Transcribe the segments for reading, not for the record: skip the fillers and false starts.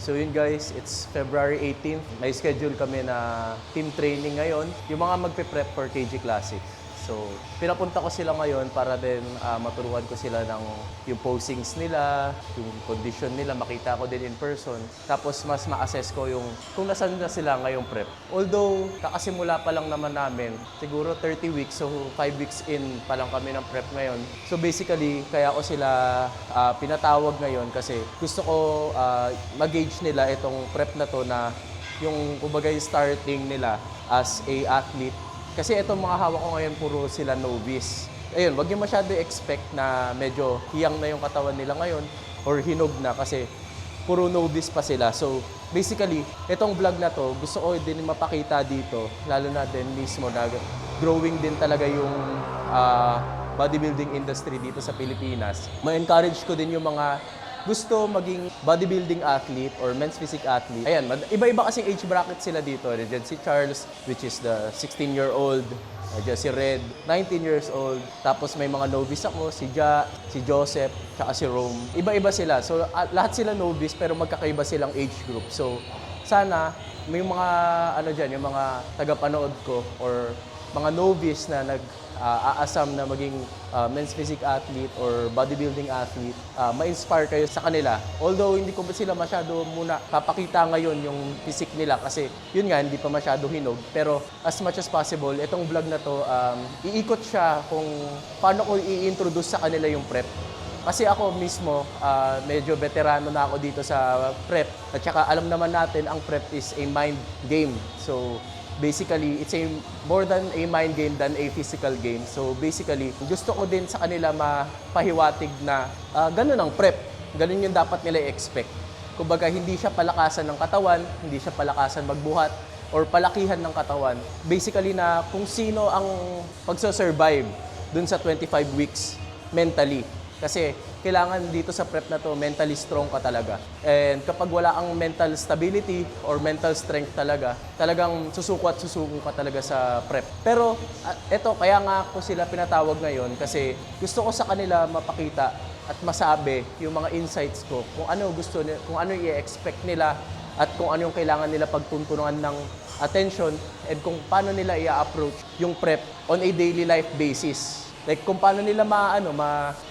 So yun guys, it's February 18th. May schedule kami na team training ngayon. Yung mga magpe-prep for KG Classic. So, pinapunta ko sila ngayon para din maturuan ko sila ng yung posings nila, yung condition nila, makita ko din in person. Tapos mas ma-assess ko yung kung nasaan na sila ngayong prep. Although, kakasimula pa lang naman namin, siguro 30 weeks, so 5 weeks in pa lang kami ng prep ngayon. So basically, kaya ko sila pinatawag ngayon kasi gusto ko mag-gauge nila itong prep na to na yung kumbaga yung starting nila as a athlete. Kasi itong mga hawak ko ngayon, puro sila novice. Ayun, wag niyo masyado expect na medyo hiyang na yung katawan nila ngayon or hinog na kasi puro novice pa sila. So, basically, itong vlog na to, gusto ko din mapakita dito, lalo na din mismo na growing din talaga yung bodybuilding industry dito sa Pilipinas. Ma-encourage ko din yung mga gusto maging bodybuilding athlete or men's physique athlete. Ayan, iba-iba kasing age bracket sila dito. Diyan si Charles, which is the 16-year-old. Diyan si Red, 19 years old. Tapos may mga novice ako, si Ja, si Joseph, tsaka si Rome. Iba-iba sila. So, lahat sila novice pero magkakaiba silang age group. So, sana may mga yung mga tagapanood ko or mga novice na aasam na maging men's physique athlete or bodybuilding athlete, ma-inspire kayo sa kanila. Although hindi ko ba sila masyado muna papakita ngayon yung physique nila kasi yun nga, hindi pa masyado hinog. Pero as much as possible, itong vlog na to, iikot siya kung paano ko i-introduce sa kanila yung prep. Kasi ako mismo, medyo veterano na ako dito sa prep. At saka alam naman natin, ang prep is a mind game. So, basically, it's more than a mind game than a physical game. So basically, gusto ko din sa kanila mapahiwatig na ganun ang prep. Ganun yung dapat nila i-expect. Kumbaga, hindi siya palakasan ng katawan, hindi siya palakasan magbuhat, or palakihan ng katawan. Basically na kung sino ang pagsasurvive dun sa 25 weeks mentally. Kasi kailangan dito sa prep na to, mentally strong ka talaga. And kapag wala ang mental stability or mental strength talaga, talagang susuko at susuko ka talaga sa prep. Pero eto, kaya nga ako sila pinatawag ngayon kasi gusto ko sa kanila mapakita at masabi yung mga insights ko, kung ano gusto nila, kung ano i-expect nila at kung ano yung kailangan nila pagtuntunan ng attention and kung paano nila i-approach yung prep on a daily life basis. Like kung paano nila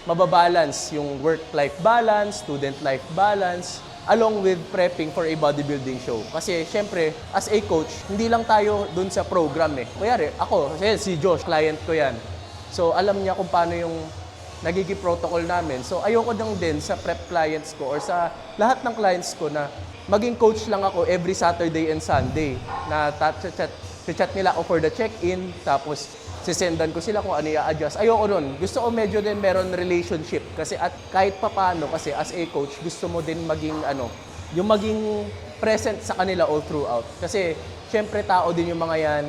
mababalance yung work-life balance, student-life balance, along with prepping for a bodybuilding show. Kasi syempre, as a coach, hindi lang tayo dun sa program eh. Kuyari, ako, si Josh, client ko yan. So alam niya kung paano yung nagiging protocol namin. So ayoko lang din sa prep clients ko or sa lahat ng clients ko na maging coach lang ako every Saturday and Sunday. Na chat nila ako for the check-in, tapos sisendan ko sila kung ano i-adjust. Ayoko nun. Gusto ko medyo din meron relationship. Kasi at kahit papaano, kasi as a coach, gusto mo din maging yung maging present sa kanila all throughout. Kasi syempre tao din yung mga yan.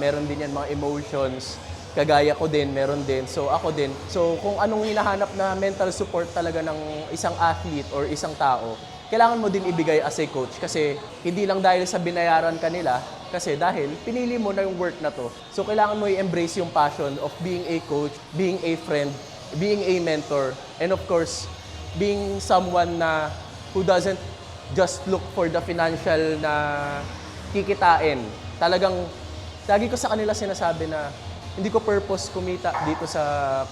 Meron din yan mga emotions. Kagaya ko din, meron din. So ako din. So kung anong hinahanap na mental support talaga ng isang athlete or isang tao, kailangan mo din ibigay as a coach kasi hindi lang dahil sa binayaran ka nila, kasi dahil pinili mo na yung work na to. So kailangan mo i-embrace yung passion of being a coach, being a friend, being a mentor, and of course, being someone who doesn't just look for the financial na kikitain. Talagang, lagi ko sa kanila sinasabi na hindi ko purpose kumita dito sa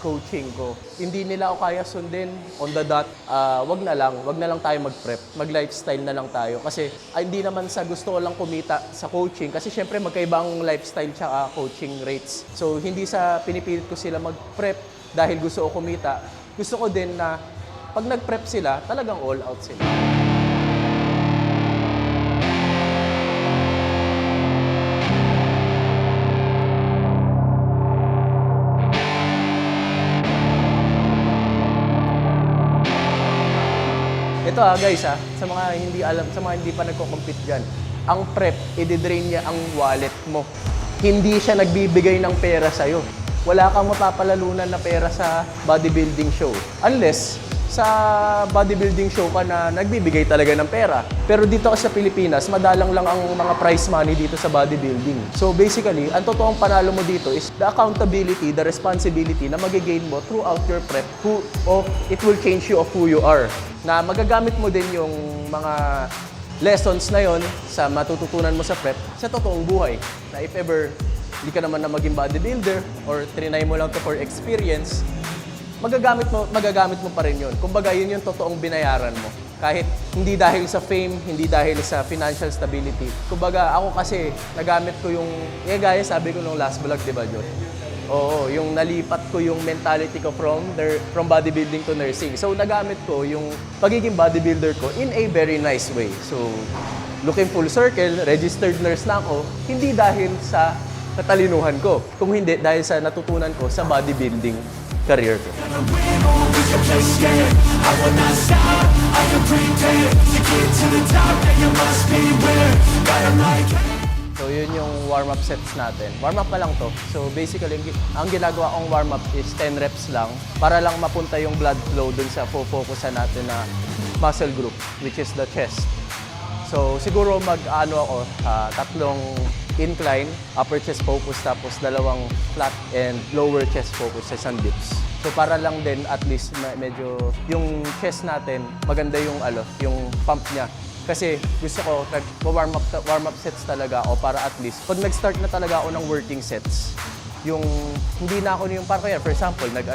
coaching ko. Hindi nila ako kaya sundin on the dot. Wag na lang tayo mag-prep. Mag-lifestyle na lang tayo. Kasi hindi naman sa gusto ko lang kumita sa coaching. Kasi syempre magkaibang lifestyle tsaka coaching rates. So hindi sa pinipilit ko sila mag-prep dahil gusto ko kumita. Gusto ko din na pag nag-prep sila, talagang all out sila. Ito guys sa mga hindi alam, sa mga hindi pa nagko-compete dyan, ang prep, i-drain niya ang wallet mo. Hindi siya nagbibigay ng pera sa'yo. Wala kang mapapalalunan na pera sa bodybuilding show. Unless sa bodybuilding show ka na nagbibigay talaga ng pera. Pero dito sa Pilipinas, madalang lang ang mga prize money dito sa bodybuilding. So basically, ang totoong panalo mo dito is the accountability, the responsibility na magigain mo throughout your prep. It will change you of who you are. Na magagamit mo din yung mga lessons na yon sa matututunan mo sa prep sa totoong buhay. Na if ever hindi ka naman na maging bodybuilder or trinay mo lang to for experience, magagamit mo pa rin yun. Kumbaga, yun yung totoong binayaran mo. Kahit hindi dahil sa fame, hindi dahil sa financial stability. Kumbaga, ako kasi, nagamit ko yung, gaya sabi ko nung last vlog, di ba, John? Oo, yung nalipat ko yung mentality ko from bodybuilding to nursing. So, nagamit ko yung pagiging bodybuilder ko in a very nice way. So, looking full circle, registered nurse na ako, hindi dahil sa katalinuhan ko. Kung hindi, dahil sa natutunan ko sa bodybuilding career ko. So yun yung warm-up sets natin. Warm-up pa lang to. So basically, ang ginagawa kong warm-up is 10 reps lang para lang mapunta yung blood flow dun sa focusan natin na muscle group, which is the chest. So siguro mag-ano ako, tatlong incline, upper chest focus, tapos dalawang flat and lower chest focus sa isang dips. So para lang din at least medyo yung chest natin maganda yung pump niya. Kasi gusto ko warm up sets talaga ako para at least pag nag-start na talaga ako ng working sets, yung hindi na ako yung para for example, nag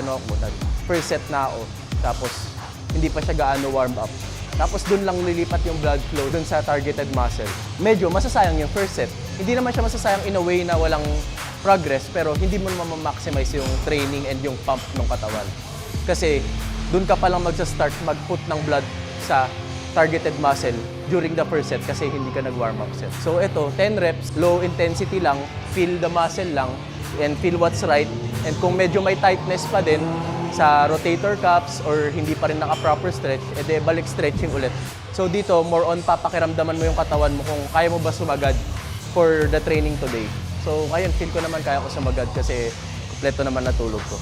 first set na ako, tapos hindi pa siya gaano warm up. Tapos dun lang lilipat yung blood flow dun sa targeted muscle. Medyo masasayang yung first set. Hindi naman siya masasayang in a way na walang progress, pero hindi mo naman ma-maximize yung training and yung pump ng katawan. Kasi dun ka palang magsa-start mag-put ng blood sa targeted muscle during the first set kasi hindi ka nag-warm up set. So ito, 10 reps, low intensity lang, feel the muscle lang, and feel what's right. And kung medyo may tightness pa din sa rotator cuffs or hindi pa rin naka-proper stretch, edi balik stretching ulit. So dito, more on papakiramdaman mo yung katawan mo kung kaya mo ba sumagad for the training today. So ngayon, feel ko naman kaya ko sumagad kasi kompleto naman natulog ko.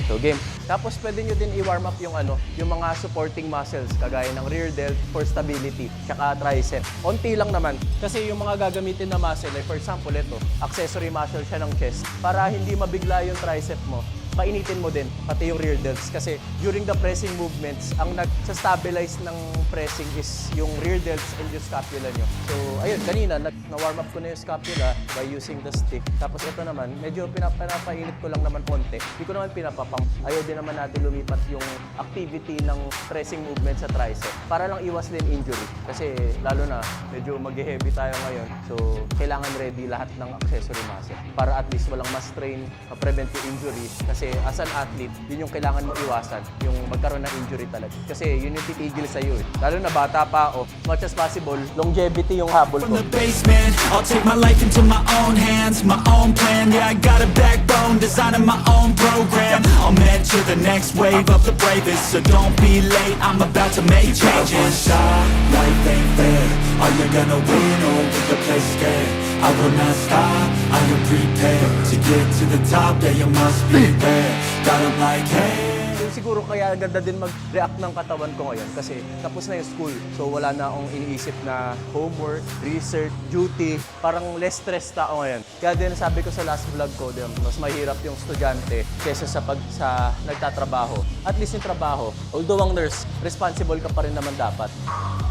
So game. Tapos pwede nyo din i-warm up yung yung mga supporting muscles kagaya ng rear delt for stability, tsaka tricep. Onti lang naman kasi yung mga gagamitin na muscle, like for example ito, accessory muscle siya ng chest para hindi mabigla yung tricep mo. Painitin mo din, pati yung rear delts. Kasi during the pressing movements, ang nagsa-stabilize ng pressing is yung rear delts and yung scapula nyo. So, ayun, kanina, na-warm up ko na yung scapula by using the stick. Tapos ito naman, medyo pinapainit ko lang naman konti. Hindi ko naman pinapapump. Ayaw din naman natin lumipat yung activity ng pressing movement sa tricep. Para lang iwas din injury. Kasi lalo na, medyo mag-heavy tayo ngayon. So, kailangan ready lahat ng accessory muscle. Para at least walang ma-strain, ma-prevent yung injury. Kasi as an athlete, yun yung kailangan mo iwasan, yung magkaroon ng injury talaga. Kasi yun yung titigil sa'yo eh. Lalo na bata pa ako, as much as possible, longevity yung habol ko. From the basement, I'll take my life into my own hands, my own plan. Yeah, I got a backbone, designing my own program. I'll mentor the next wave of the bravest, so don't be late, I'm about to make changes. One shot, life ain't fair. Are you gonna win or will you play scared? I will not stop, I am prepared to get to the top, yeah, you must be there. Got 'em like, hey. Siguro kaya ganda din mag-react ng katawan ko ngayon kasi tapos na yung school. So wala na akong iniisip na homework, research, duty. Parang less stressed na ako ngayon. Kaya din sabi ko sa last vlog ko, mas mahirap yung estudyante kaysa sa nagtatrabaho. At least yung trabaho, although ang nurse, responsible ka pa rin naman dapat.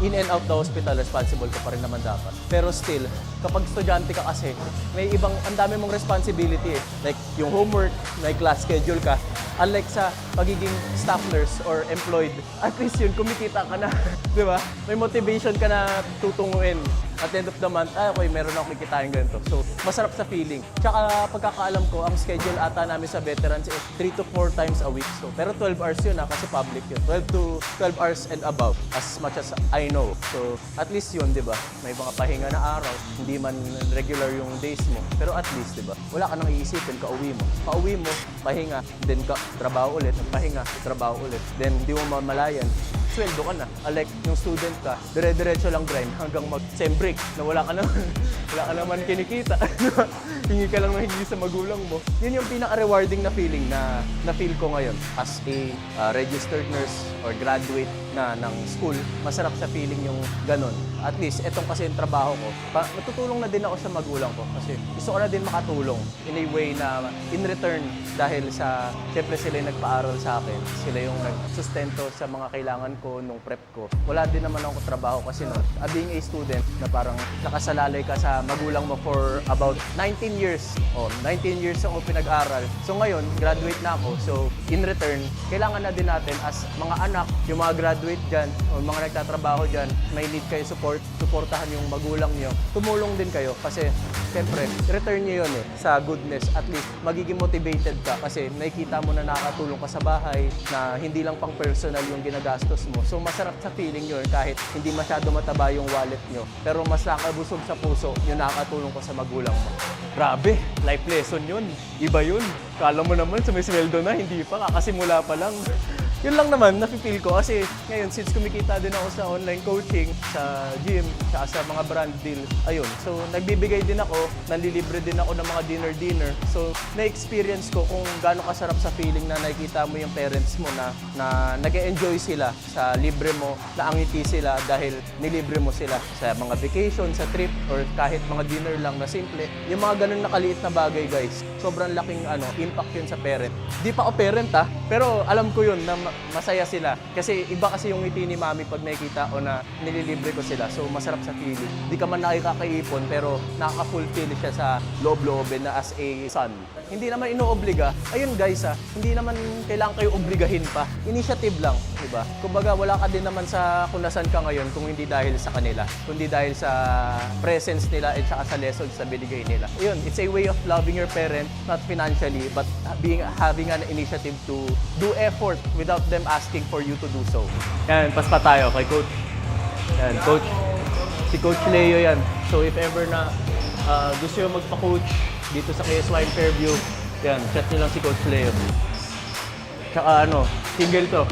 In and out the hospital, responsible ka pa rin naman dapat. Pero still, kapag estudyante ka kasi, may ang dami mong responsibility eh. Like yung homework, may class schedule ka. Unlike sa pagiging staff nurse or employed, at least yun, kumikita ka na. Di ba? May motivation ka na tutunguin. At the end of the month, okay, meron akong kikitain ganito. So, masarap sa feeling. Tsaka pagkakaalam ko, ang schedule ata namin sa veterans is 3 to 4 times a week. So, pero 12 hours yun kasi public yun. 12 to 12 hours and above, as much as I know. So, at least yun, di ba? May mga pahinga na araw, hindi man regular yung days mo. Pero at least, di ba? Wala ka nang iisipin, pauwi mo. Pauwi mo, pahinga, then trabaho ulit, pahinga, trabaho ulit. Then, di mo mamalayan. Sweldo ka na. Like, yung student ka, dire-diretso lang grind hanggang mag-sem break na wala ka naman kinikita. Hingi ka lang ng hindi sa magulang mo. Yun yung pinaka-rewarding na feeling na feel ko ngayon as a registered nurse or graduate na ng school. Masarap sa feeling yung ganun. At least, etong kasi yung trabaho ko, natutulong na din ako sa magulang ko kasi gusto ko na din makatulong in a way na in return dahil sa, syempre sila yung nagpaaral sa akin. Sila yung nagsustento sa mga kailangan ko ko nung prep ko, wala din naman ako trabaho kasi no, being a student na parang nakasalalay ka sa magulang mo for about 19 years. 19 years ako pinag-aral. So ngayon, graduate na ako. So in return, kailangan na din natin as mga anak, yung mga graduate dyan, o mga nagtatrabaho dyan, may need kayo supportahan yung magulang nyo. Tumulong din kayo kasi siyempre, return nyo yun sa goodness. At least, magiging motivated ka kasi nakikita mo na nakakatulong ka sa bahay na hindi lang pang personal yung ginagastos mo. So, masarap sa feeling yun kahit hindi masyado mataba yung wallet nyo. Pero mas nakabusog sa puso yung nakakatulong ko sa magulang mo. Grabe, life lesson yun. Iba yun. Kala mo naman sa may sweldo na, hindi pa, kakasimula pa lang. Yun lang naman, nafe-feel ko kasi ngayon since kumikita din ako sa online coaching, sa gym, sa mga brand deal, ayun. So, nagbibigay din ako, nalilibre din ako ng mga dinner. So, na-experience ko kung gaano kasarap sa feeling na nakikita mo yung parents mo na nag-e-enjoy sila sa libre mo, na angiti sila dahil nilibre mo sila sa mga vacation, sa trip, or kahit mga dinner lang na simple. Yung mga ganun na kaliit na bagay, guys, sobrang laking impact yun sa parent. Di pa ako parent pero alam ko yun na masaya sila. Kasi iba kasi yung ngiti ni mami pag nakikita o na nililibre ko sila. So masarap sa feeling. Di ka man nakikakaipon pero nakaka-fulfill siya sa loob-loobin na as a son. Hindi naman inoobliga. Ayun guys hindi naman kailangan kayo obligahin pa. Initiative lang, di ba? Kumbaga wala ka din naman sa kung nasan ka ngayon kung hindi dahil sa kanila. Kundi dahil sa presence nila at saka sa lessons na binigay nila. Ayun, it's a way of loving your parent, not financially, but having an initiative to do effort without them asking for you to do so. Yan, paspa tayo kay Coach. Yan, Coach. Si Coach Leo yan. So if ever na gusto yung magpa-coach dito sa KSY Fairview, yan, chat nyo lang si Coach Leo. Tsaka single to.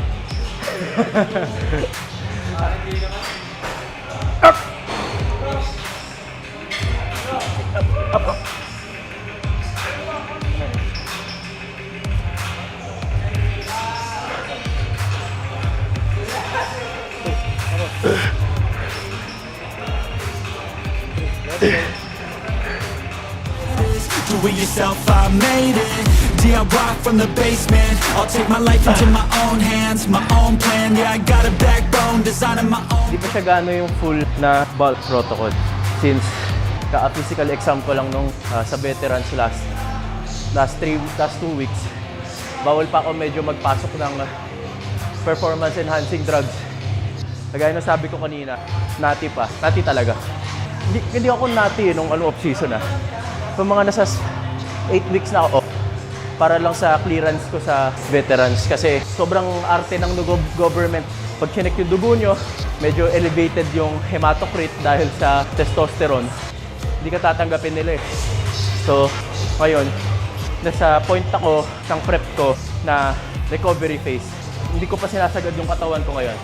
Do it yourself, I made it. DIY from the basement. I'll take my life into my own hands, my own plan. Yeah, I got a backbone, designing my own. Di pa siya gaano yung full na bulk protocol since ka-physical exam ko lang nung sa veterans last 2 weeks. Bawal pa ako medyo magpasok ng performance enhancing drugs. Kagaya na sabi ko kanina, nati talaga. Hindi ako nati nung off-season Yung mga nasa 8 weeks na ako off para lang sa clearance ko sa veterans kasi sobrang arte ng government. Pag chinek yung dugo nyo, medyo elevated yung hematocrit dahil sa testosterone. Hindi ka tatanggapin nila So, ngayon, nasa point ako ng prep ko na recovery phase. Hindi ko pa sinasagad yung katawan ko ngayon.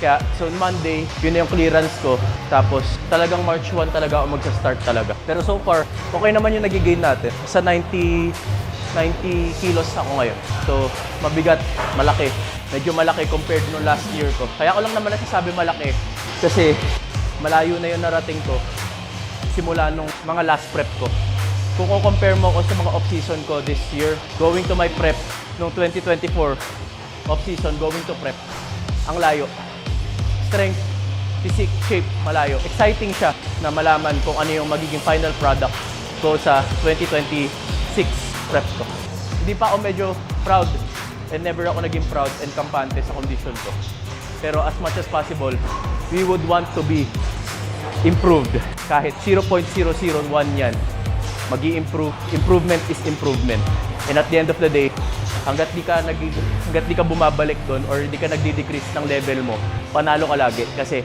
Kaya, so Monday, yun na yung clearance ko. Tapos, talagang March 1 talaga ako magsa-start talaga. Pero so far, okay naman yung nag-gain natin. Sa 90 kilos ako ngayon. So, mabigat, malaki. Medyo malaki compared no last year ko. Kaya ko lang naman nasasabi malaki. Kasi, malayo na yung narating ko. Simula nung mga last prep ko. Kung compare mo ko sa mga off-season ko this year, going to my prep nung 2024, off-season, going to prep, ang layo. Strength, physique, shape, malayo. Exciting siya na malaman kung ano yung magiging final product ko sa 2026 prep ko. Hindi pa ako medyo proud and never ako naging proud and kampante sa condition ko. Pero as much as possible, we would want to be improved. Kahit 0.001 yan, mag-i-improve. Improvement is improvement. And at the end of the day, hanggat di ka bumabalik doon or di ka nagdi-decrease ng level mo, panalo ka lagi kasi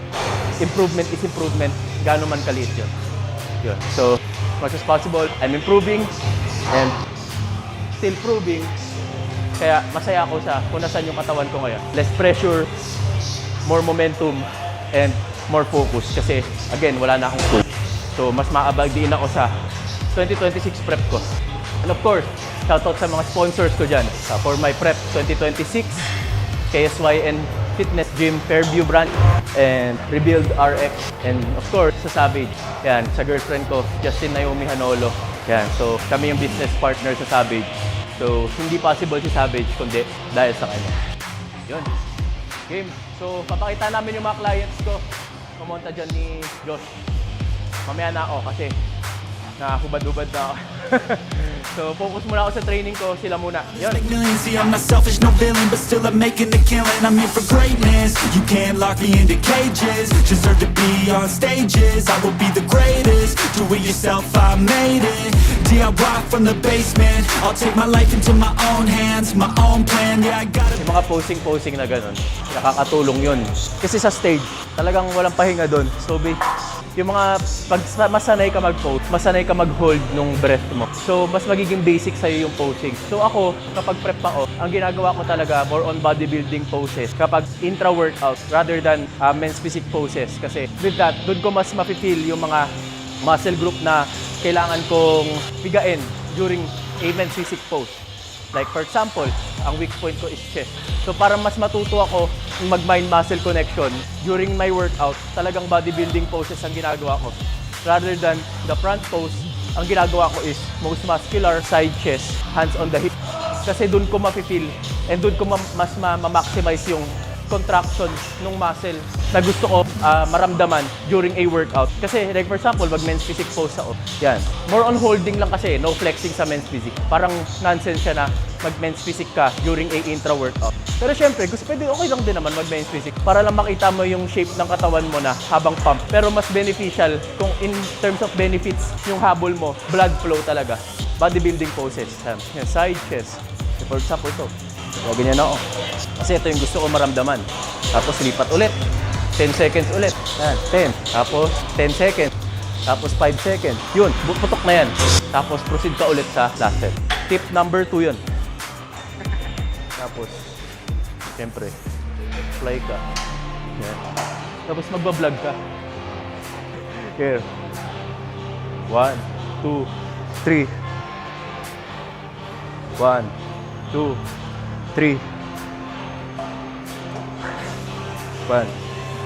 improvement is improvement, gaano man kaliit yun. So, as much as possible, I'm improving and still proving. Kaya masaya ako sa kung nasan yung katawan ko ngayon. Less pressure, more momentum, and more focus. Kasi, again, wala na akong school. So, mas maabag din ako sa 2026 prep ko. And of course, shoutout sa mga sponsors ko dyan. For my prep 2026, KSYN Fitness Gym Fairview Branch, and Rebuild RX, and of course, sa Savage. Yan, sa girlfriend ko, Justin Naomi Hanolo. Yan, so kami yung business partner sa Savage. So, hindi possible si Savage kundi dahil sa kanya. Yun. Game. So, papakita namin yung mga clients ko. Pumunta dyan ni Josh. Mamaya na ako kasi nakahubad-hubad na ako. So, focus muna ako sa training ko. Sila muna. Yun. Make millions, see I'm not selfish, no villain, but still I'm making a killing. I'm here for greatness. You can't lock me into cages. Deserve to be on stages. I will be the greatest. Do it yourself, I made it. DIY from the basement. I'll take my life into my own hands, my own plan. Yeah, I gotta. Yung mga posing-posing na ganun, nakakatulong yun. Kasi sa stage, talagang walang pahinga doon. So, yung mga, pag masanay ka mag-pose, masanay ka mag-hold nung breath mo. So, mas magiging basic sa'yo yung posing. So, ako, kapag prep ako, ang ginagawa ko talaga, more on bodybuilding poses. Kapag intra-workout, rather than men's physique poses. Kasi, with that, doon ko mas mafe-feel yung mga muscle group na kailangan kong pigain during a men's physique pose. Like for example, ang weak point ko is chest. So para mas matuto ako mag-mind-muscle connection during my workout, talagang bodybuilding poses ang ginagawa ko. Rather than the front pose, ang ginagawa ko is most muscular, side chest, hands on the hip. Kasi dun ko mafe-feel and dun ko mas ma-maximize yung contraction ng muscle na gusto ko maramdaman during a workout. Kasi like for example, mag men's physique pose ako. Yan. More on holding lang kasi, no flexing sa men's physique. Parang nonsense siya na mag men's physique ka during a intra workout. Pero syempre, pwede okay lang din naman mag men's physique para lang makita mo yung shape ng katawan mo na habang pump. Pero mas beneficial kung in terms of benefits, yung habol mo, blood flow talaga. Bodybuilding poses. Yan, side chest. For example, ito. So, ganyan ako. Kasi ito yung gusto ko maramdaman. Tapos lipat ulit. 10 seconds ulit. Yan, 10. Tapos 10 seconds. Tapos 5 seconds. Yun, putok na yan. Tapos proceed ka ulit sa last set. Tip number 2 yun. Tapos, siyempre, fly ka. Yan. Tapos magbablog ka. Here. 1, 2, 3. 1, 2, 3. 1,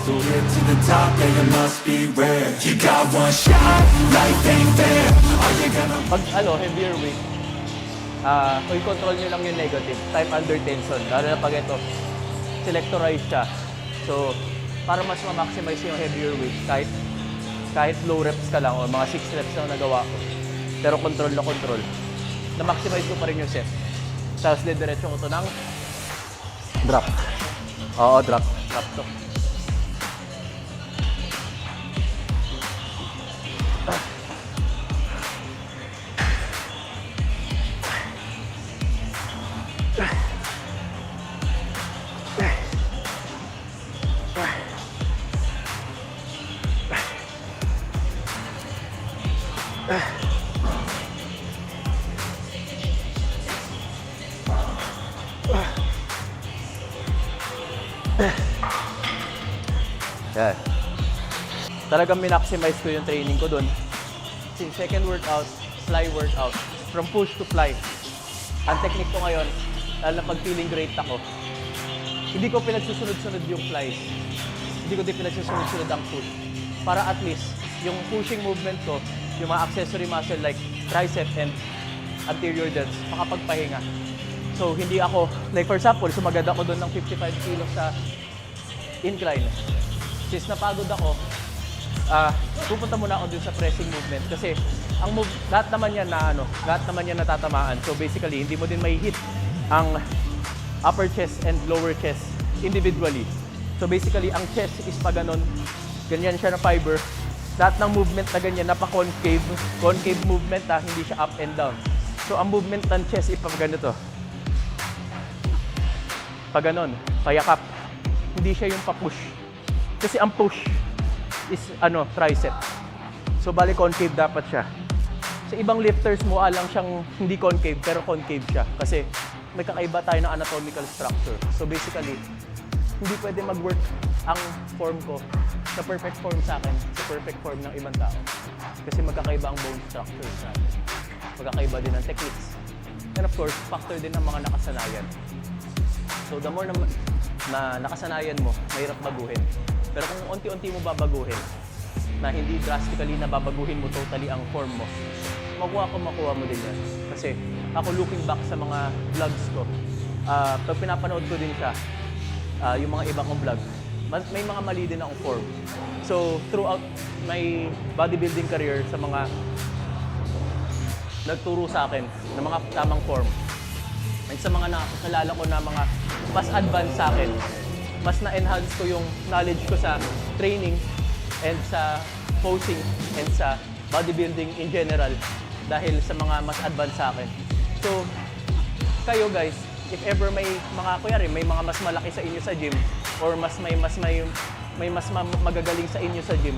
To get to the top, yeah, you must be rare. You got one shot, life ain't fair. Are you gonna Pag heavier weight, i-control nyo lang yung negative, time under tension. Lalo na pag ito, selectorize siya. So, para mas ma-maximize yung heavier weight, kahit low reps ka lang o mga 6 reps lang nagawa ko, pero control na control, na-maximize ko pa rin yung set. Tapos diretso ko ito ng drop. Oo, drop. Drop to. Yan. Talagang minaximize ko yung training ko dun. Since second workout, fly workout. From push to fly. Ang technique ko ngayon, lalo na pag feeling great ako, hindi ko pinagsusunod-sunod yung flies. Hindi ko din pinagsusunod-sunod ang push. Para at least, yung pushing movement ko, yung mga accessory muscle like tricep and anterior delts, makapagpahinga. So, hindi ako, like for example, sumagad ako doon ng 55 kilos sa incline. Since napagod ako, pupunta muna ako dun sa pressing movement kasi ang lahat naman yan natatamaan. So basically, hindi mo din may hit ang upper chest and lower chest individually. So basically, ang chest is pa ganon, ganyan siya na fiber. Lahat ng movement na ganyan, napa-concave. Concave movement hindi siya up and down. So ang movement ng chest is pa ganito. Pa ganon, payakap. Hindi siya yung pa-push. Kasi ang push is tricep. So bali concave dapat siya. Sa ibang lifters mo lang siyang hindi concave pero concave siya kasi may kakaiba tayo ng anatomical structure. So basically, hindi pwede mag-work ang form ko sa perfect form sa akin, sa perfect form ng ibang tao. Kasi magkakaiba ang bone structure natin. Magkakaiba din ang techniques. And of course, factor din ang mga nakasanayan. So the more na nakasanayan mo, mahirap baguhin. Pero kung unti-unti mo babaguhin, na hindi drastically na babaguhin mo totally ang form mo, makuha mo din yan. Kasi ako looking back sa mga vlogs ko, pag pinapanood ko din siya, yung mga iba kong vlog, may mga mali din akong form. So, throughout my bodybuilding career, sa mga nagturo sa akin ng mga tamang form, and sa mga nakakilala ko na mga mas advanced sa akin, mas na-enhance ko yung knowledge ko sa training and sa posing and sa bodybuilding in general dahil sa mga mas advanced sa akin. So, kayo guys, if ever may mga kunyari, may mga mas malaki sa inyo sa gym or may magagaling sa inyo sa gym,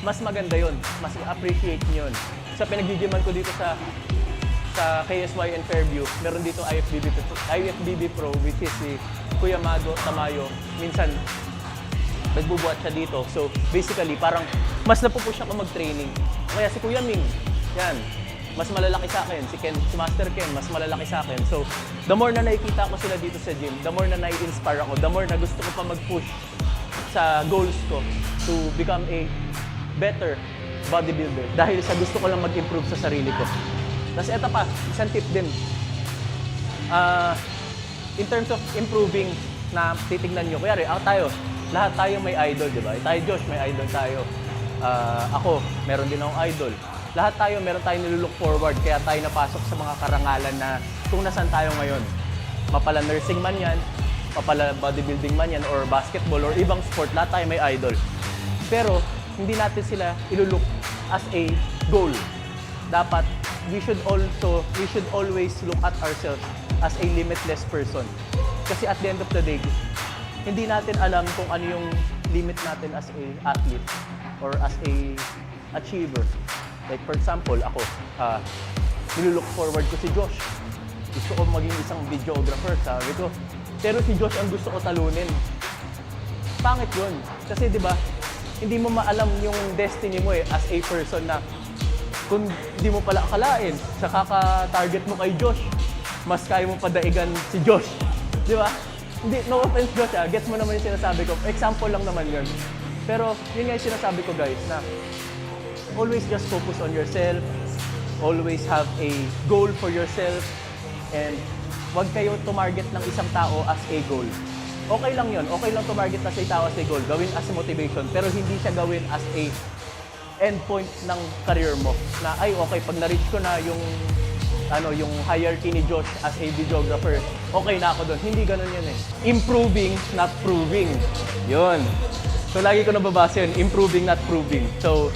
mas maganda yon, mas appreciate nyo yun. Sa pinag-gyman ko dito sa KSY and Fairview, meron dito IFBB Pro, which is si Kuya Mago Tamayo. Minsan, nagbubuhat siya dito. So, basically, parang mas napupush ako mag-training. Kaya si Kuya Ming, yan, mas malalaki sa akin. Si Master Ken, mas malalaki sa akin. So, the more na nakikita ko sila dito sa gym, the more na nai-inspire ako, the more na gusto ko pa mag-push sa goals ko to become a better bodybuilder. Dahil sa gusto ko lang mag-improve sa sarili ko. Tapos eto pa, isang tip din. In terms of improving na titignan nyo, kaya lahat tayo may idol, di ba? Tayo Josh, may idol tayo. Ako, meron din akong idol. Lahat tayo, meron tayong nilulook forward, kaya tayo napasok sa mga karangalan na kung nasan tayo ngayon. Mapala nursing man yan, mapala bodybuilding man yan, or basketball, or ibang sport, lahat tayo may idol. Pero, hindi natin sila ilulook as a goal. Dapat, we should always look at ourselves as a limitless person. Kasi at the end of the day, hindi natin alam kung ano yung limit natin as a athlete or as a achiever. Like for example, ako, nilulook forward ko si Josh. Gusto ko maging isang videographer, sabi ko. Pero si Josh ang gusto ko talunin. Pangit yun. Kasi di ba, hindi mo maalam yung destiny mo as a person na kung di mo pala akalain sa kaka-target mo kay Josh, mas kaya mo padaigan si Josh. Di ba? Hindi, no offense Josh gets mo naman yung sinasabi ko. Example lang naman yun. Pero yun nga yung sinasabi ko guys, na always just focus on yourself, always have a goal for yourself, and wag kayo tumarget ng isang tao as a goal. Okay lang yun, okay lang tumarget na sa tao as a goal, gawin as a motivation, pero hindi siya gawin as a endpoint ng career mo. Na ay okay, pag na-reach ko na yung hierarchy ni Josh as a videographer, okay na ako doon. Hindi ganun yun eh. Improving, not proving. Yun. So lagi ko nababasa yun, improving, not proving. So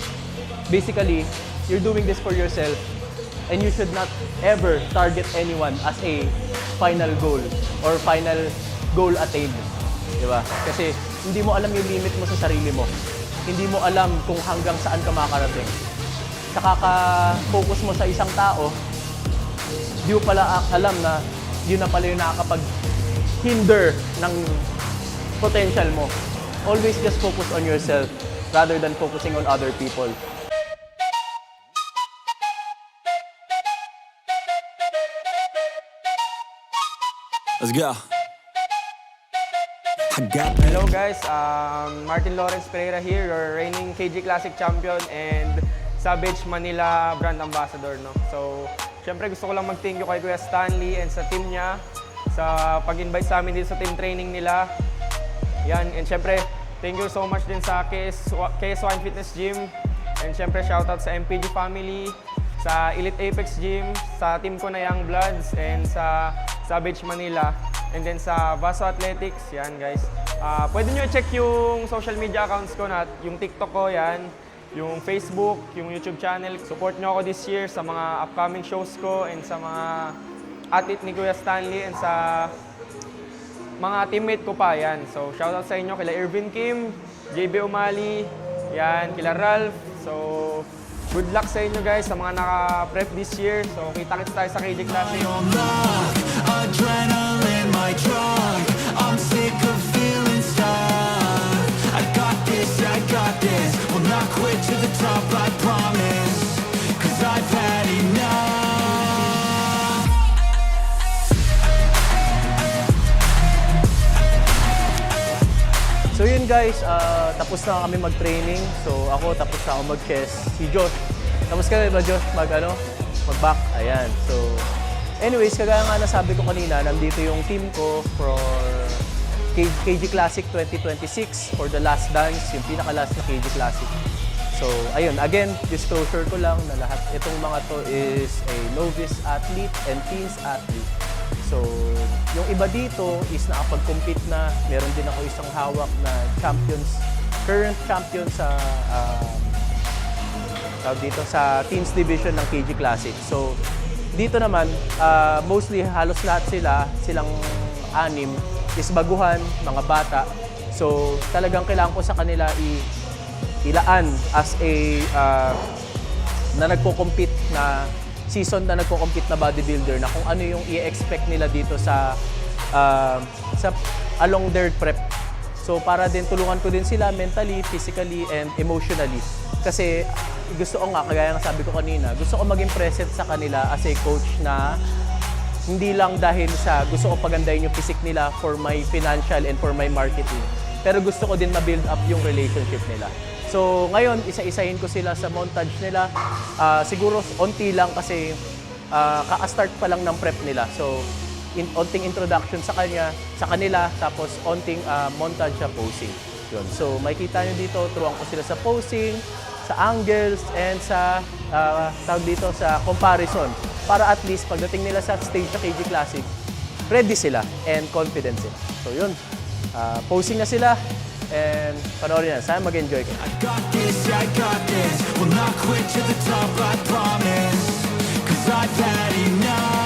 basically, you're doing this for yourself and you should not ever target anyone as a final goal or final goal attained. Diba? Kasi hindi mo alam yung limit mo sa sarili mo. Hindi mo alam kung hanggang saan ka makakarating. Sa kaka-focus mo sa isang tao, di mo pala alam na yun na pala yung nakakapag-hinder ng potential mo. Always just focus on yourself rather than focusing on other people. Let's go. Hello guys, Martin Lawrence Pereira here, your reigning KG Classic champion and Savage Manila brand ambassador. No? So, syempre gusto ko lang mag-thank you kay Kuya Stanley and sa team niya sa pag-invite sa amin dito sa team training nila. Yan, and syempre thank you so much din sa KS1 Fitness Gym, and syempre shoutout sa MPG family, sa Elite Apex Gym, sa team ko na Young Bloods, and sa Savage Manila. And then sa Vaso Athletics, yan guys. Pwede nyo i-check yung social media accounts ko na yung TikTok ko, yan. Yung Facebook, yung YouTube channel. Support nyo ako this year sa mga upcoming shows ko and sa mga athlete ni Kuya Stanley and sa mga teammate ko pa, yan. So shoutout sa inyo kila Irvin Kim, JB Umali, yan, kila Ralph. So good luck sa inyo guys sa mga naka-prep this year. So kita-kits tayo sa KG Classic. Adrenaline, my drug. I'm sick of feeling stuck. I got this, yeah, I got this. Will not quit to the top, I promise. 'Cause I've had enough. So yun guys, tapos na kami mag-training. So ako, tapos na ako mag-chest. Si Josh, tapos ka ba Josh mag-back? Ayan. So anyways, kagaya nga nasabi ko kanina, nandito yung team ko KG Classic 2026 for the last dance, yung pinaka-last na KG Classic. So, ayun, again, disclosure ko lang na lahat itong mga to is a novice athlete and teens athlete. So, yung iba dito is nakapag-compete na. Meron din ako isang hawak na current champion sa dito sa teens division ng KG Classic. So, dito naman, mostly halos lahat silang anim is baguhan, mga bata. So, talagang kailangan ko sa kanila ilaan as a na nagko-compete na season na nagko-compete na bodybuilder na kung ano yung i-expect nila dito sa along their prep. So para din tulungan ko din sila mentally, physically, and emotionally. Kasi gusto ko nga, kagaya ng sabi ko kanina, gusto ko maging present sa kanila as a coach na hindi lang dahil sa gusto ko pagandahin yung physique nila for my financial and for my marketing. Pero gusto ko din ma-build up yung relationship nila. So ngayon, isa-isahin ko sila sa montage nila. Siguro onti lang kasi kaka-start pa lang ng prep nila. So onting introduction sa kanila, tapos onting montage sa posing. Yun. So makikita nyo dito, turuan ko sila sa posing, sa angles, and sa tawag dito sa comparison. Para at least pagdating nila sa stage sa KG Classic, ready sila and confident sila. So yun, posing na sila. And panoorin na, sana mag-enjoy kayo. I got this, will not quit to the top, I promise. 'Cause I've had enough.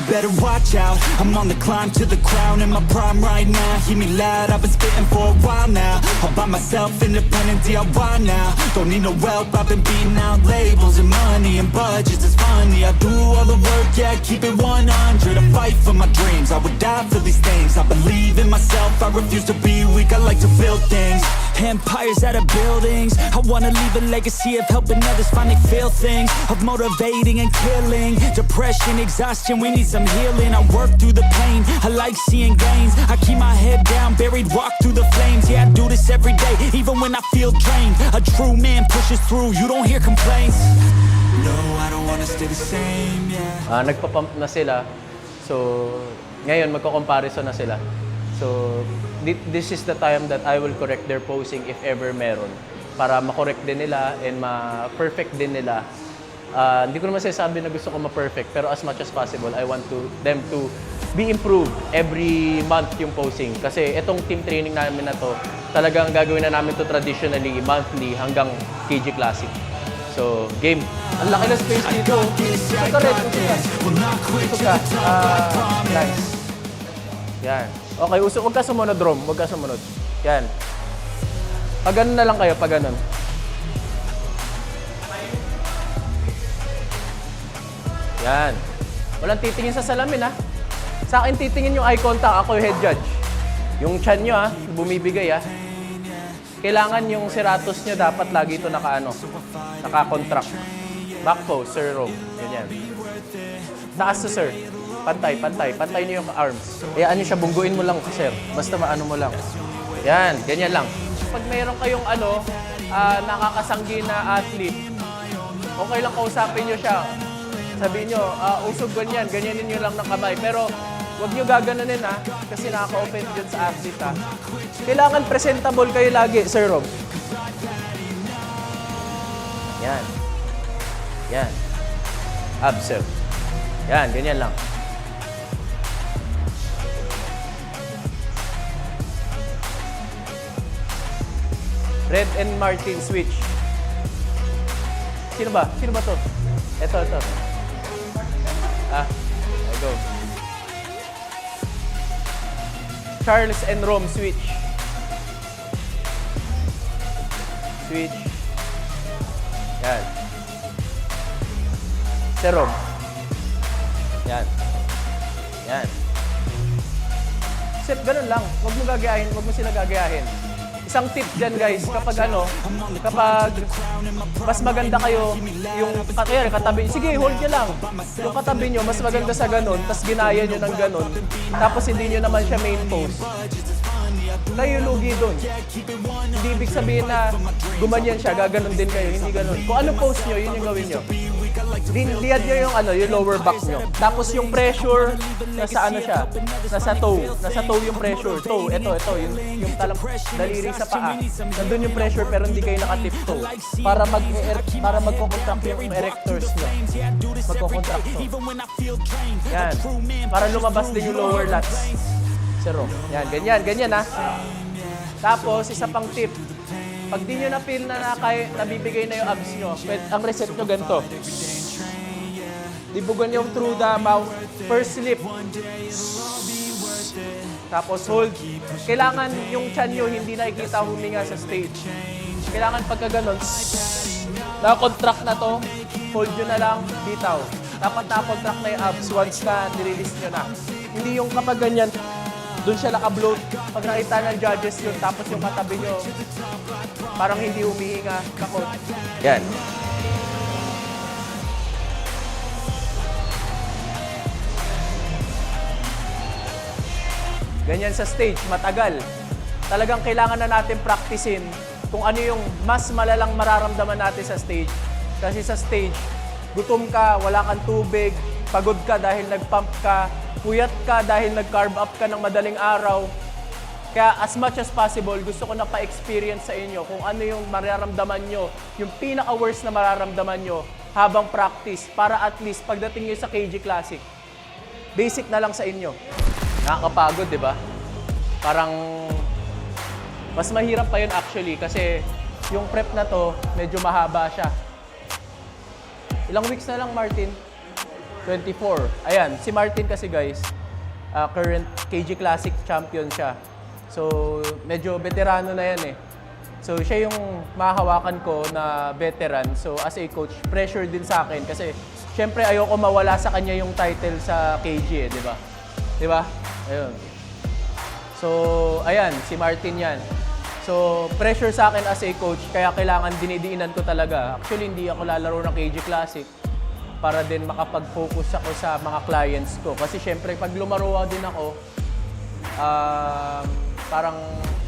Better watch out, I'm on the climb to the crown. In my prime right now, hear me loud, I've been spitting for a while now. All by myself, independent DIY now. Don't need no help, I've been beating out labels and money and budgets, it's funny. I do all the work, yeah, keep it 100. I fight for my dreams, I would die for these things. I believe in myself, I refuse to be weak, I like to build things. Empires out of buildings, I wanna leave a legacy of helping others finally feel things. Of motivating and killing, depression, exhaustion, we need some healing. I work through the pain, I like seeing gains. I keep my head down, buried, walk through the flames. Yeah, I do this every day, even when I feel drained. A true man pushes through, you don't hear complaints. No, I don't wanna stay the same, yeah. Nagpa-pump na sila. So, ngayon magko-comparison na sila. So, this is the time that I will correct their posing if ever meron. Para ma-correct din nila and ma-perfect din nila. Hindi ko naman sinasabi na gusto ko ma-perfect, pero as much as possible, I want them to be improved every month yung posing. Kasi itong team training namin na to, talagang gagawin na namin to traditionally, monthly, hanggang KG Classic. So, game. Ang laki na space dito. Ito rin, usok ka. Nice. Yan. Okay, usok. Huwag ka sumunod, Rom. Huwag ka sumunod. Yan. Pag ganun na lang kayo, pag ganun. Yan. Walang titingin sa salamin, ha? Sa akin titingin yung eye contact. Ako yung head judge. Yung chan nyo, ha? Bumibigay, ha? Kailangan yung serratus nyo dapat lagi ito naka-contract. Back pose, Sir Rom. Ganyan. Taas to, sir. Pantay, pantay. Pantay niyo yung arms. Hayaan niyo siya, bungguin mo lang, sir. Basta maano mo lang. Yan, ganyan lang. Pag mayroon kayong nakakasanggi na athlete, okay lang kausapin niyo siya. Sabihin niyo, usog ganyan, ganyanin niyo lang ng kamay. Pero huwag niyo gaganunin, ha, kasi nakaka-offend yun sa athlete, ha. Kailangan presentable kayo lagi, Sir Rob. Yan. Yan. Abs, sir. Yan, ganyan lang. Red and Martin switch. Sino ba? Sino ba to? Ito. I go. Charles and Rome switch. Switch. Yan. Serum. Yan. Yan. Sip, ganun lang. Huwag mo gagayahin, huwag mo sila gagayahin. Isang tip dyan guys, kapag mas maganda kayo, yung katabi, sige, hold nyo lang. Yung katabi nyo, mas maganda sa ganun, tapos ginaya nyo ng ganun, tapos hindi nyo naman siya main pose. Kayo lugi dun. Hindi ibig sabihin na gumanyan siya, gaganon din kayo, hindi ganun. Kung ano pose nyo, yun yung gawin nyo. Liad nyo yung lower back nyo. Tapos yung pressure, nasa ano siya, nasa toe. Nasa toe yung pressure. Toe, ito, yung daliri sa paa. Nandun yung pressure pero hindi kayo nakatip-toe. Para magko-contract yung erectors nyo. Magko-contract to. Yan. Para lumabas din yung lower lats. Zero. Yan, ganyan ha. Tapos, isa pang tip. Pag di nyo na-feel na nabibigay na yung abs nyo, ang reset nyo ganito. Dibugan yung through the mouth. First slip. Tapos hold. Kailangan yung chan nyo hindi nakikita huminga sa stage. Kailangan pagka ganun, na-contract na to, hold nyo na lang, bitaw. Dapat na-contract na yung abs once na nirelease nyo na. Hindi yung kapag ganyan, doon siya naka-bloat. Pag nakita ng judges yun, tapos yung katabi nyo, parang hindi humihinga. Takot. Yan. Ganyan sa stage, matagal. Talagang kailangan na natin practicein kung ano yung mas malalang mararamdaman natin sa stage. Kasi sa stage, gutom ka, wala kang tubig, pagod ka dahil nag-pump ka, puyat ka dahil nag-carb up ka ng madaling araw. Kaya as much as possible, gusto ko na pa-experience sa inyo kung ano yung mararamdaman nyo, yung pinaka-worst na mararamdaman nyo habang practice para at least pagdating nyo sa KG Classic, basic na lang sa inyo. Nakakapagod, di ba? Parang mas mahirap pa yun actually kasi yung prep na to, medyo mahaba siya. Ilang weeks na lang, Martin? 24. Ayan, si Martin kasi guys, current KG Classic champion siya. So, medyo veterano na yan eh. So, siya yung mahahawakan ko na veteran. So, as a coach, pressure din sa akin kasi syempre ayoko mawala sa kanya yung title sa KG eh, di ba? Di ba? Ayun. So, ayan, si Martin yan. So, pressure sa akin as a coach, kaya kailangan dinidiinan ko talaga. Actually, hindi ako lalaro ng KG Classic para din makapag-focus ako sa mga clients ko. Kasi syempre, pag lumaro din ako, parang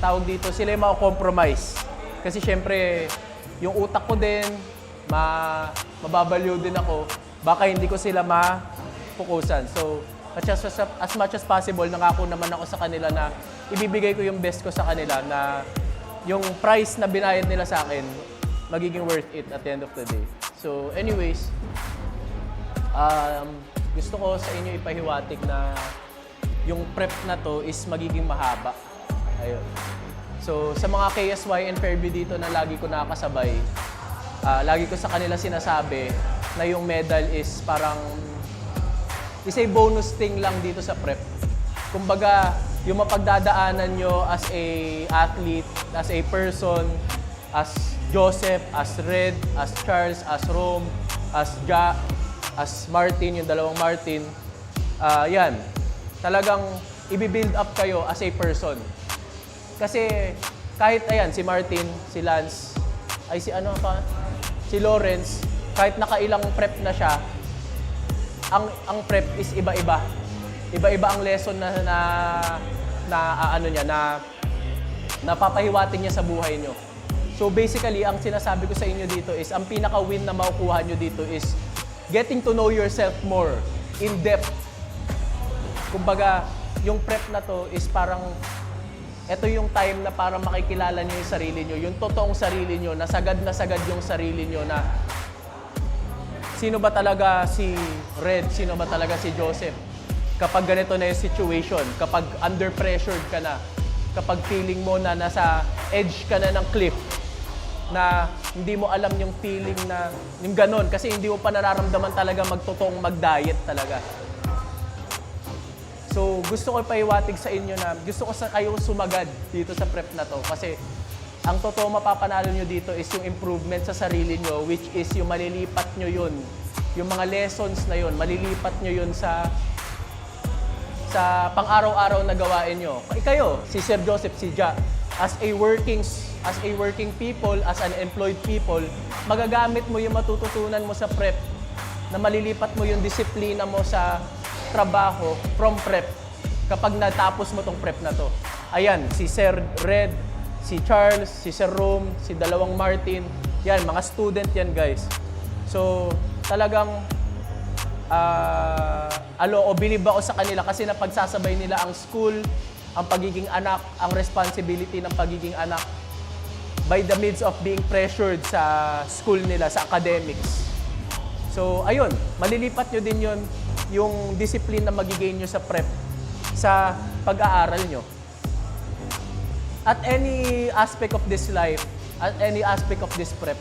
tawag dito, sila yung compromise. Kasi syempre, yung utak ko din, mababaliw din ako, baka hindi ko sila ma-focusan. So, as much as possible, nangako naman ako sa kanila na ibibigay ko yung best ko sa kanila na yung price na binayad nila sa akin, magiging worth it at the end of the day. So, anyways, gusto ko sa inyo ipahiwatig na yung prep na to is magiging mahaba. Ayun. So, sa mga KSY and Fairview dito na lagi ko nakakasabay, lagi ko sa kanila sinasabi na yung medal is parang is a bonus thing lang dito sa prep. Kumbaga, yung mapagdadaanan nyo as a athlete, as a person, as Joseph, as Red, as Charles, as Rome, as Ja, as Martin, yung dalawang Martin, yan, talagang i-build up kayo as a person. Kasi kahit ayan, si Martin, si Lance, ay si Lawrence, kahit nakailang prep na siya, ang prep is iba-iba. Iba-iba ang lesson na napapahiwatig niya sa buhay niyo. So basically, ang sinasabi ko sa inyo dito is, ang pinaka-win na makukuha niyo dito is getting to know yourself more, in depth. Kumbaga, yung prep na to is parang, ito yung time na para makikilala niyo yung sarili niyo, yung totoong sarili niyo, na sagad yung sarili niyo na sino ba talaga si Red, sino ba talaga si Joseph. Kapag ganito na yung situation, kapag under pressured ka na, kapag feeling mo na nasa edge ka na ng cliff, na hindi mo alam yung feeling na, yung ganon, kasi hindi mo pa nararamdaman talaga magtotoong mag-diet talaga. So, gusto ko ipahiwatig sa inyo na gusto ko sa kayo sumagad dito sa prep na to kasi ang totoo mapapanalo nyo dito is yung improvement sa sarili nyo, which is yung malilipat nyo yun. Yung mga lessons na yun, malilipat nyo yun sa pang-araw-araw na gawain nyo. Kayo, si Sir Joseph, si Ja, as a working people, as an employed people, magagamit mo yung matututunan mo sa prep, na malilipat mo yung disiplina mo sa trabaho from prep kapag natapos mo tong prep na to. Ayan, si Sir Red, si Charles, si Sir Rome, si dalawang Martin, yan, mga student yan guys. So, talagang bilib ako sa kanila kasi napagsasabay nila ang school, ang pagiging anak, ang responsibility ng pagiging anak by the means of being pressured sa school nila, sa academics. So, ayun, malilipat nyo din yun, yung discipline na magigain nyo sa prep, sa pag-aaral nyo. At any aspect of this life, at any aspect of this prep,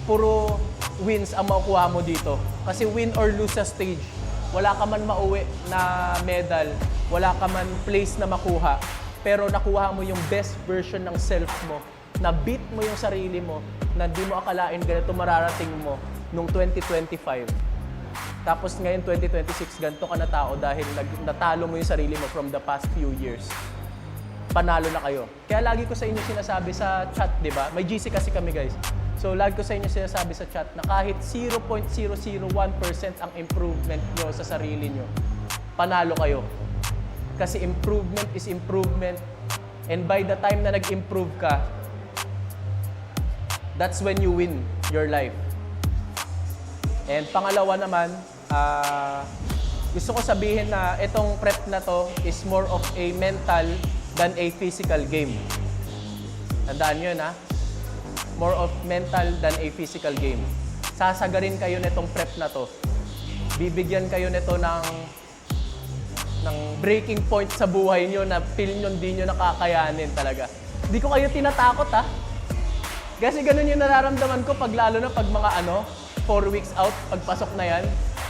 puro wins ang makukuha mo dito. Kasi win or lose sa stage, wala ka man mauwi na medal, wala ka man place na makuha, pero nakuha mo yung best version ng self mo, na beat mo yung sarili mo, na di mo akalain ganito mararating mo nung 2025. Tapos ngayon 2026, ganito ka na tao dahil natalo mo yung sarili mo from the past few years. Panalo na kayo. Kaya lagi ko sa inyo sinasabi sa chat, di ba? May GC kasi kami guys. So lagi ko sa inyo sinasabi sa chat na kahit 0.001% ang improvement nyo sa sarili nyo, panalo kayo. Kasi improvement is improvement. And by the time na nag-improve ka, that's when you win your life. And pangalawa naman, gusto ko sabihin na itong prep na to is more of a mental than a physical game. Tandaan nyo yun, ha? More of mental than a physical game. Sasagarin kayo nitong prep na to. Bibigyan kayo nito ng breaking point sa buhay nyo na feel nyo hindi nyo nakakayanin talaga. Hindi ko kayo tinatakot, ha? Kasi ganun yung nararamdaman ko lalo na pag mga 4 weeks out, pagpasok na yan,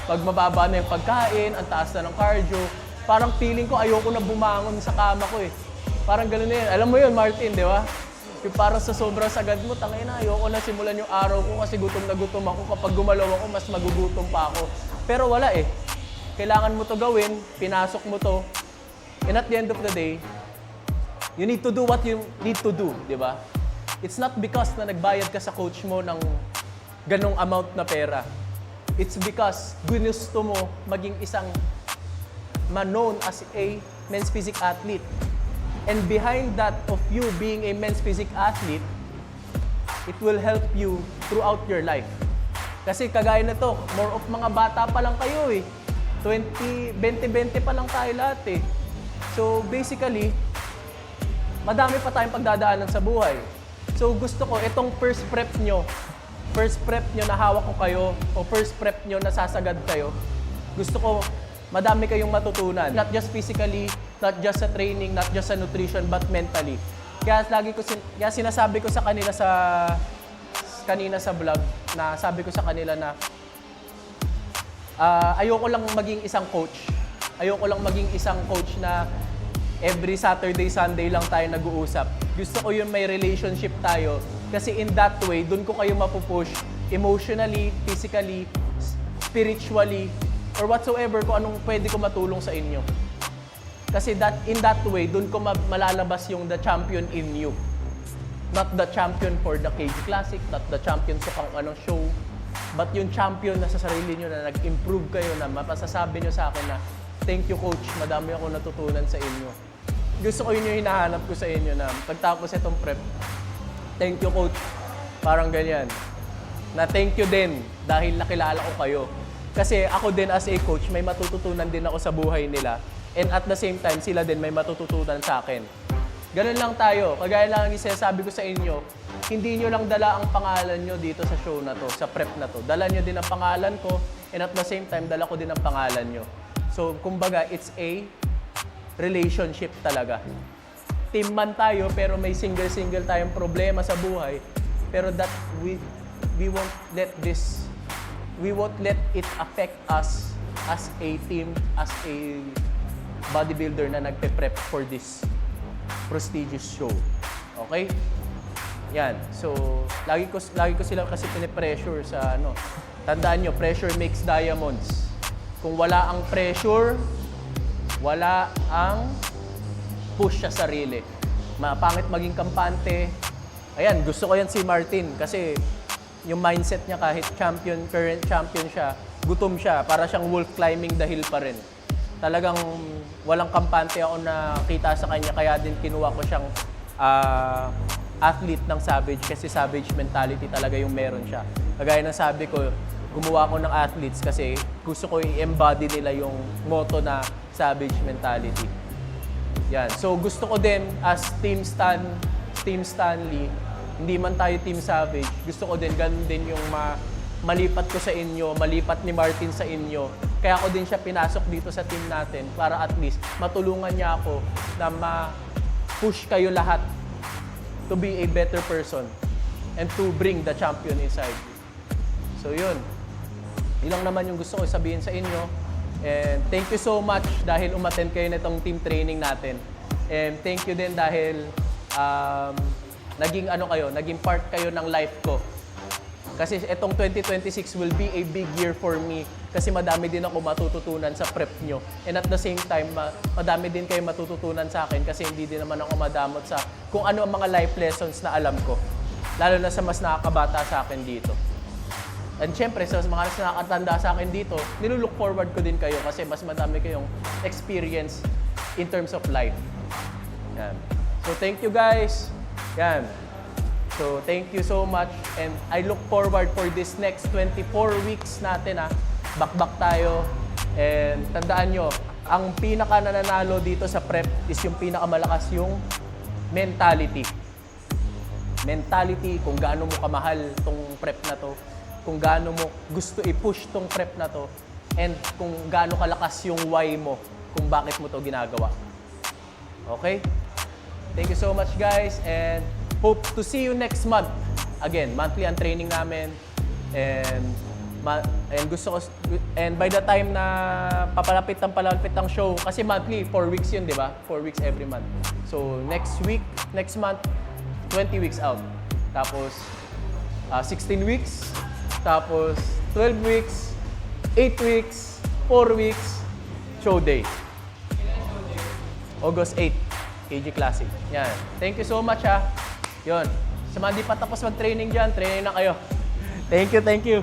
pag mababa na yung pagkain, ang taas na ng cardio, parang feeling ko ayoko na bumangon sa kama ko eh. Parang gano'n na yun. Alam mo yun, Martin, di ba? Yung parang sa sobrang sagad mo, tangay na, ayoko na simulan yung araw ko kasi gutom na gutom ako. Kapag gumalaw ako, mas magugutom pa ako. Pero wala eh. Kailangan mo to gawin, pinasok mo to. And at the end of the day, you need to do what you need to do, di ba? It's not because na nagbayad ka sa coach mo ng ganong amount na pera. It's because ginusto mo maging isang known as a men's physique athlete. And behind that of you being a men's physique athlete, it will help you throughout your life. Kasi kagaya na to, more of mga bata pa lang kayo eh. 20 pa lang tayo lahat eh. So basically, madami pa tayong pagdadaanan sa buhay. So gusto ko, itong first prep nyo na hawak ko kayo, o first prep nyo na sasagad kayo, gusto ko madami kayong matutunan. Not just physically, not just sa training, not just sa nutrition, but mentally. Kaya sinasabi ko sa kanila kanina sa vlog, na sabi ko sa kanila na ayoko lang maging isang coach. Ayoko lang maging isang coach na every Saturday, Sunday lang tayo nag-uusap. Gusto ko yung may relationship tayo. Kasi in that way, dun ko kayo mapupush emotionally, physically, spiritually, or whatsoever kung anong pwede ko matulong sa inyo. Kasi in that way, dun ko malalabas yung the champion in you. Not the champion for the KG Classic, not the champion sa kung anong show, but yung champion na sa sarili nyo na nag-improve kayo, na mapasasabi nyo sa akin na, thank you coach, madami ako natutunan sa inyo. Gusto ko yun yung hinahanap ko sa inyo na pagtapos itong prep, thank you coach, parang ganyan. Na thank you din dahil nakilala ko kayo. Kasi ako din as a coach, may matututunan din ako sa buhay nila. And at the same time, sila din may matututunan sa akin. Ganun lang tayo. Kagaya lang ang sinasabi ko sa inyo, hindi nyo lang dala ang pangalan nyo dito sa show na to, sa prep na to. Dala nyo din ang pangalan ko, and at the same time, dala ko din ang pangalan nyo. So, kumbaga, it's a relationship talaga. Team man tayo, pero may single-single tayong problema sa buhay. Pero that we won't let it affect us as a team, as a bodybuilder na nagpe-prep for this prestigious show. Okay? Yan. So, lagi ko sila kasi pinipressure sa ano. Tandaan nyo, pressure makes diamonds. Kung wala ang pressure, wala ang push sa sarili. Mapangit maging kampante. Ayan, gusto ko yan si Martin kasi yung mindset niya kahit current champion siya, gutom siya, para siyang wolf climbing the hill pa rin. Talagang walang kampante ako nakita sa kanya, kaya din kinuha ko siyang athlete ng Savage kasi Savage mentality talaga yung meron siya. Kagaya ng sabi ko, gumawa ko ng athletes kasi gusto ko i-embody nila yung motto na Savage mentality. Yan. So gusto ko din as Team Stanley, hindi man tayo Team Savage, gusto ko din ganun din yung malipat ko sa inyo, malipat ni Martin sa inyo. Kaya ako din siya pinasok dito sa team natin para at least matulungan niya ako na ma-push kayo lahat to be a better person and to bring the champion inside. So yun. Yun lang naman yung gusto ko sabihin sa inyo. And thank you so much dahil umattend kayo nitong team training natin. And thank you din dahil naging part kayo ng life ko. Kasi itong 2026 will be a big year for me kasi madami din ako matututunan sa prep nyo. And at the same time, madami din kayo matututunan sa akin kasi hindi din naman ako madamot sa kung ano ang mga life lessons na alam ko. Lalo na sa mas nakakabata sa akin dito. And syempre, sa mga mas nakakatanda sa akin dito, nilulook forward ko din kayo kasi mas madami kayong experience in terms of life. Yan. So thank you guys. Yan. So, thank you so much and I look forward for this next 24 weeks natin Bakbak tayo and tandaan nyo, ang pinaka nananalo dito sa prep is yung pinakamalakas yung mentality. Mentality, kung gaano mo kamahal tong prep na to, kung gaano mo gusto i-push tong prep na to, and kung gaano kalakas yung why mo kung bakit mo to ginagawa. Okay? Thank you so much guys and hope to see you next month. Again, monthly ang training namin and by the time na papalapit ang show kasi monthly 4 weeks yun, 'di ba? 4 weeks every month. So next month 20 weeks out. Tapos 16 weeks, tapos 12 weeks, 8 weeks, 4 weeks, show day. August 8, KG Classic. Yan. Thank you so much Yun. Sa mga di pa tapos mag-training dyan, training na kayo. Thank you, thank you.